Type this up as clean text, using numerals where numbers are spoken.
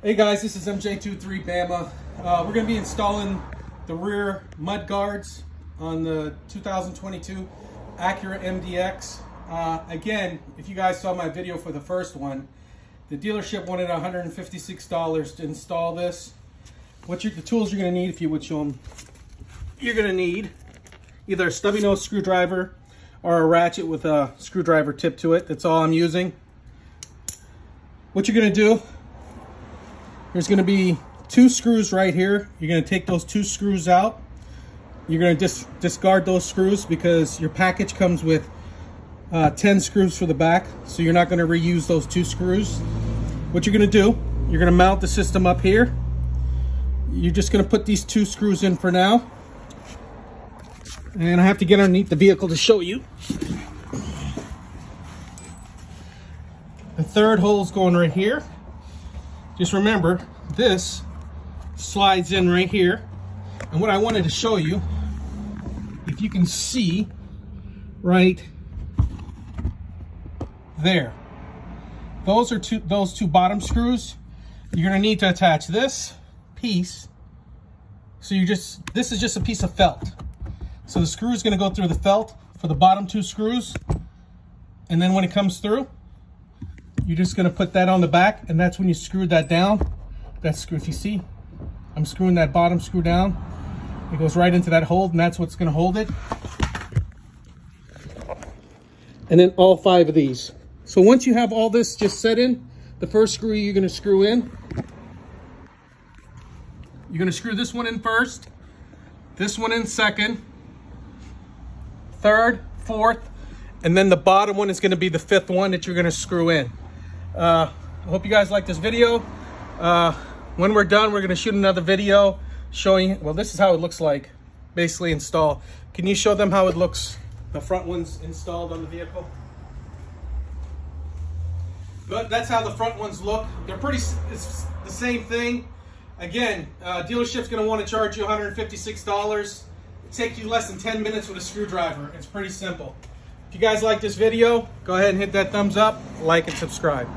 Hey guys, this is MJ23 Bama. We're going to be installing the rear mud guards on the 2022 Acura MDX. Again, if you guys saw my video for the first one, the dealership wanted $156 to install this. The tools you're going to need, if you would show them, you're going to need either a stubby nose screwdriver or a ratchet with a screwdriver tip to it. That's all I'm using. What you're going to do, there's going to be two screws right here. You're going to take those two screws out. You're going to discard those screws because your package comes with 10 screws for the back, so you're not going to reuse those two screws. What you're going to do, you're going to mount the system up here. You're just going to put these two screws in for now. And I have to get underneath the vehicle to show you. The third hole is going right here. Just remember, this slides in right here. And what I wanted to show you, if you can see right there, those two bottom screws. You're gonna need to attach this piece. So this is just a piece of felt. So the screw is gonna go through the felt for the bottom two screws. And then when it comes through, you're just gonna put that on the back, and that's when you screw that down. That screw, if you see, I'm screwing that bottom screw down. It goes right into that hole, and that's what's gonna hold it. And then all 5 of these. So once you have all this just set in, the first screw you're gonna screw in. You're gonna screw this one in first, this one in second, third, fourth, and then the bottom one is gonna be the 5th one that you're gonna screw in. I hope you guys like this video. When we're done, we're gonna shoot another video showing, well, this is how it looks like, basically installed. Can you show them how it looks, the front ones installed on the vehicle? But that's how the front ones look. They're it's the same thing. Again, dealership's gonna wanna charge you $156. It takes you less than 10 minutes with a screwdriver. It's pretty simple. If you guys like this video, go ahead and hit that thumbs up, like and subscribe.